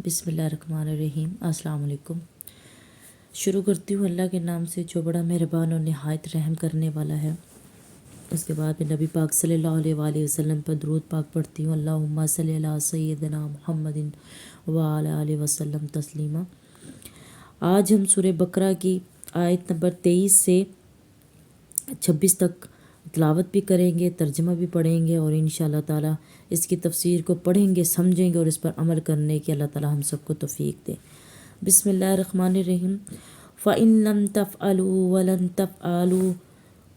बिस्मिल्लाहिर्रहमानिर्रहीम। अस्सलाम वालेकुम। शुरू करती हूँ अल्लाह के नाम से जो बड़ा मेहरबान और नहायत रहम करने वाला है। उसके बाद मैं नबी पाक सल्लल्लाहु अलैहि वसल्लम पर दरूद पाक पढ़ती हूँ। अल्लाहुम्मा सल्ली अला सय्यिदिना मुहम्मदिन व अला आलिहि वसल्लम तस्लीमा। आज हम सूरह बकरा की आयत नंबर 23 से 26 तक तिलावत भी करेंगे, तर्जमा भी पढ़ेंगे और इंशाअल्लाह ताला इसकी तफसीर को पढ़ेंगे, समझेंगे और इस पर अमल करने की अल्लाह ताला हम सबको तौफीक दे। बिस्मिल्लाहिर्रहमानिर्रहीम। फ़इन लम तफ़अलू वलन तफ़अलू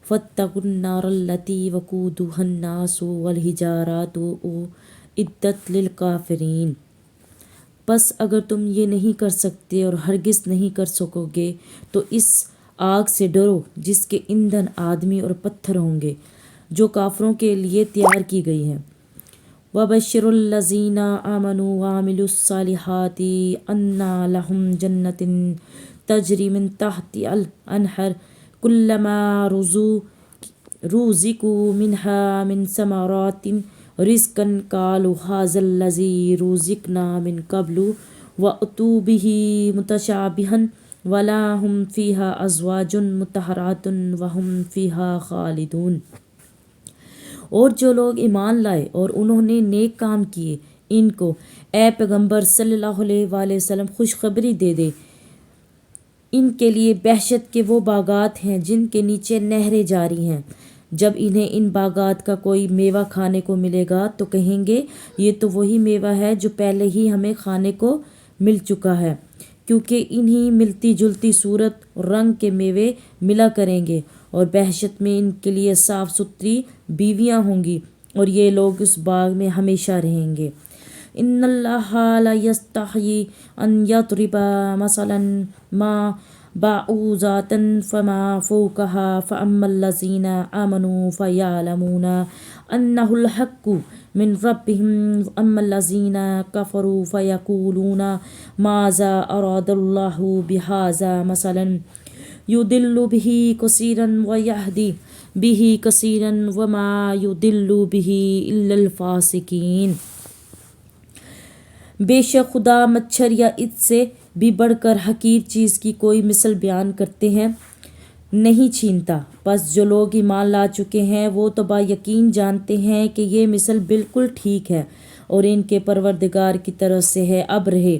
फ़त्तक़ुन्नारल्लती वक़ूदुहन्नासु वल्हिजारतु उइद्दत लिलकाफ़िरीन। बस अगर तुम ये नहीं कर सकते और हरगिज़ नहीं कर सकोगे तो इस आग से डरो जिसके ईंधन आदमी और पत्थर होंगे, जो काफरों के लिए तैयार की गई है। वबश्शिरुल्लज़ीना आमनू वअमिलुस्सालिहाति अन्ना लहुम जन्नतिन तजरी मिन तहतिहल अनहर कुल्लमा रुज़िकू मिनहा मिन समरातिन रिज़्क़न क़ालू हाज़ल्लज़ी रुज़िक़ना मिन क़ब्लु वअतू बिही मुतशाबिहन वलाहुम फ़ीहा अज़वाजुन मुतहरातुन वहुम फ़ीहा ख़ालिदून। और जो लोग ईमान लाए और उन्होंने नेक काम किए, इनको ए पैगंबर सल्लल्लाहु अलैहि वसल्लम खुशखबरी दे दे। इनके लिए बहशत के वो बागात हैं जिनके नीचे नहरें जारी हैं। जब इन्हें इन बागात का कोई मेवा खाने को मिलेगा तो कहेंगे ये तो वही मेवा है जो पहले ही हमें खाने को मिल चुका है, क्योंकि इन्हीं मिलती जुलती सूरत और रंग के मेवे मिला करेंगे और बहशत में इनके लिए साफ़ सुथरी बीवियां होंगी और ये लोग उस बाग में हमेशा रहेंगे। इन्नल्लाहा ला यस्तही अन यद्रिबा मसलन मा बाऊज़ातन फमा फ़ौक़हा फ़अम्मल्लज़ीना आमनू फ़यअलमूना अन्नहुल हक़्क़ु मिन रब्बिहिम अम्मल्लज़ीना कफ़रू फ़यक़ूलूना माज़ा अरादल्लाहु बिहाज़ा मसलन युदिल्लु बिही कसीरन व यहदी बिही कसीरन व मा युदिल्लु बिही इल्लल फ़ासिकीन। बेशक खुदा मच्छर या इससे भी बढ़कर हकीर चीज़ की कोई मिसल बयान करते हैं नहीं छीनता। बस जो लोग ईमान ला चुके हैं वो तो बायकीन जानते हैं कि ये मिसल बिल्कुल ठीक है और इनके परवरदिगार की तरफ से है। अब रहे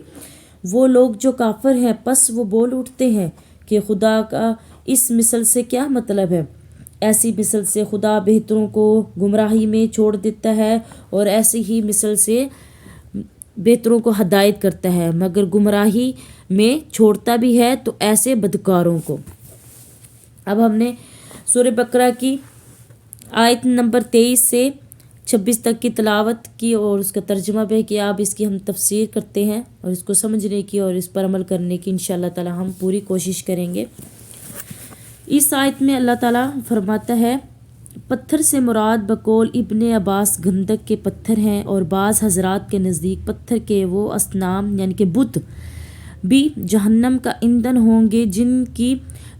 वो लोग जो काफिर हैं, बस वो बोल उठते हैं कि खुदा का इस मिसल से क्या मतलब है। ऐसी मिसल से खुदा बेहतरों को गुमराही में छोड़ देता है और ऐसी ही मिसल से बेहतरों को हदायत करता है, मगर गुमराही में छोड़ता भी है तो ऐसे बदकारों को। अब हमने सूरह बकरा की आयत नंबर 23 से 26 तक की तिलावत की और उसका तर्जुमा भी किया। अब इसकी हम तफसीर करते हैं और इसको समझने की और इस पर अमल करने की इंशाअल्लाह ताला हम पूरी कोशिश करेंगे। इस आयत में अल्लाह ताला फरमाता है, पत्थर से मुराद बकौल इब्ने अब्बास गंधक के पत्थर हैं और बाज़ हजरात के नज़दीक पत्थर के वो असनाम यानी कि बुत भी जहन्नम का ईंधन होंगे जिनकी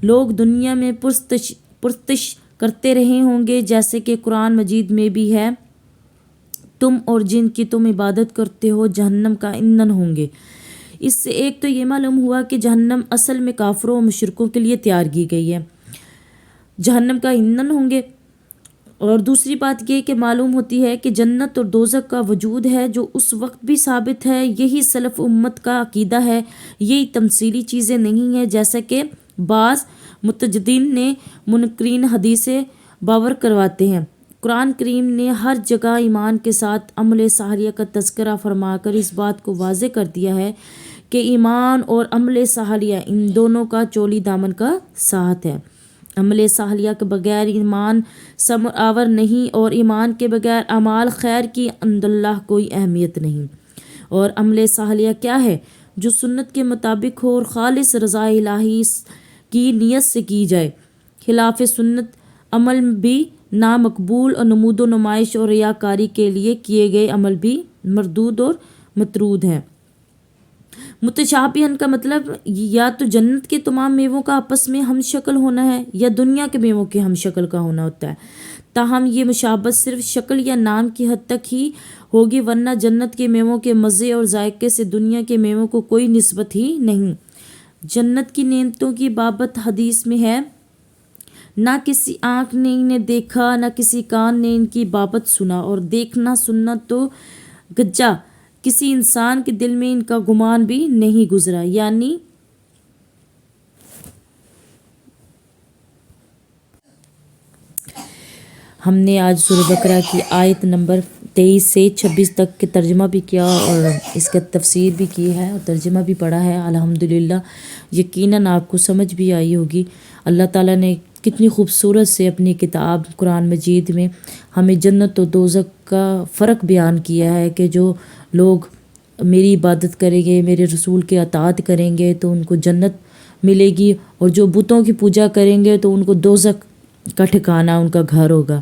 लोग दुनिया में पुरस्तिश करते रहे होंगे, जैसे कि कुरान मजीद में भी है, तुम और जिनकी तुम इबादत करते हो जहन्नम का ईंधन होंगे। इससे एक तो ये मालूम हुआ कि जहन्नम असल में काफिरों और मुशरिकों के लिए तैयार की गई है, जहन्नम का ईंधन होंगे। और दूसरी बात ये कि मालूम होती है कि जन्नत और दोज़ख का वजूद है जो उस वक्त भी साबित है। यही सलफ़ उम्मत का अकीदा है, यही तमसीली चीज़ें नहीं हैं जैसा कि बाज़ मुतजद्दिदीन ने मुनकरीन हदीसें बावर करवाते हैं। कुरान करीम ने हर जगह ईमान के साथ अमल साहलिया का तज़किरा फरमाकर इस बात को वाज़े कर दिया है कि ईमान और अमल साहलिया इन दोनों का चोली दामन का साथ है। अमल साहलिया के बगैर ईमान समआवर नहीं और ईमान के बगैर अमाल खैर की अंदल्लाह कोई अहमियत नहीं। और अमल साहलिया क्या है? जो सुन्नत के मुताबिक हो और खालिस रज़ा इलाही की नीयत से की जाए। खिलाफ सुन्नत अमल भी नामकबूल और नमूदो नुमाइश और रियाकारी के लिए किए गए अमल भी मरदूद और मतरूद हैं। متشابہن کا مطلب یا تو جنت کے تمام میووں کا آپس میں ہم شکل ہونا ہے یا دنیا کے میووں کے ہم شکل کا ہونا ہوتا ہے، تاہم یہ مشابہت صرف شکل یا نام کی حد تک ہی ہوگی، ورنہ جنت کے میووں کے مزے اور ذائقے سے دنیا کے میووں کو کوئی نسبت ہی نہیں۔ جنت کی نعمتوں کی بابت حدیث میں ہے، نہ کسی آنکھ نے انہیں دیکھا نہ کسی کان نے ان کی بابت سنا، اور دیکھنا سننا تو گجا کسی انسان کے دل میں ان کا گمان بھی نہیں گزرا۔ یعنی ہم نے آج سورہ بقرہ کی آیت نمبر 23 سے 26 تک کے ترجمہ بھی کیا اور اس کا تفسیر بھی کی ہے اور ترجمہ بھی پڑھا ہے الحمدللہ۔ یقیناً آپ کو سمجھ بھی آئی ہوگی۔ اللہ تعالیٰ نے کتنی خوبصورت سے اپنی کتاب قرآن مجید میں ہمیں جنت و دوزخ کا فرق بیان کیا ہے کہ جو لوگ میری عبادت کریں گے، میرے رسول کے اطاعت کریں گے تو ان کو جنت ملے گی، اور جو بتوں کی پوجا کریں گے تو ان کو دوزخ کا ٹھکانہ ان کا گھر ہوگا۔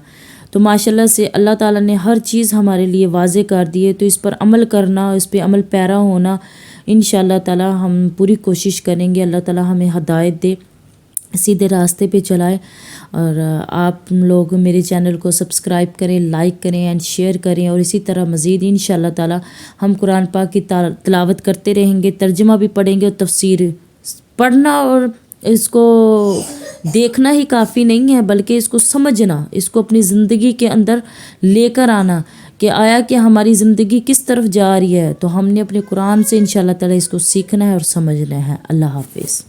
تو ماشاءاللہ سے اللہ تعالیٰ نے ہر چیز ہمارے لیے واضح کر دی ہے، تو اس پر عمل کرنا، اس پہ عمل پیرا ہونا انشاءاللہ تعالیٰ ہم پوری کوشش کریں گے۔ اللہ تعالیٰ ہمیں ہدایت دے، سیدھے راستے پہ چلائے، اور آپ لوگ میرے چینل کو سبسکرائب کریں، لائک کریں اینڈ شیئر کریں، اور اسی طرح مزید انشاءاللہ تعالیٰ ہم قرآن پاک کی تلاوت کرتے رہیں گے، ترجمہ بھی پڑھیں گے، اور تفسیر پڑھنا اور اس کو دیکھنا ہی کافی نہیں ہے، بلکہ اس کو سمجھنا، اس کو اپنی زندگی کے اندر لے کر آنا کہ آیا کہ ہماری زندگی کس طرف جا رہی ہے، تو ہم نے اپنے قرآن سے انشاءاللہ تعالیٰ اس کو سیکھنا ہے اور سمجھنا ہے۔ اللہ حافظ۔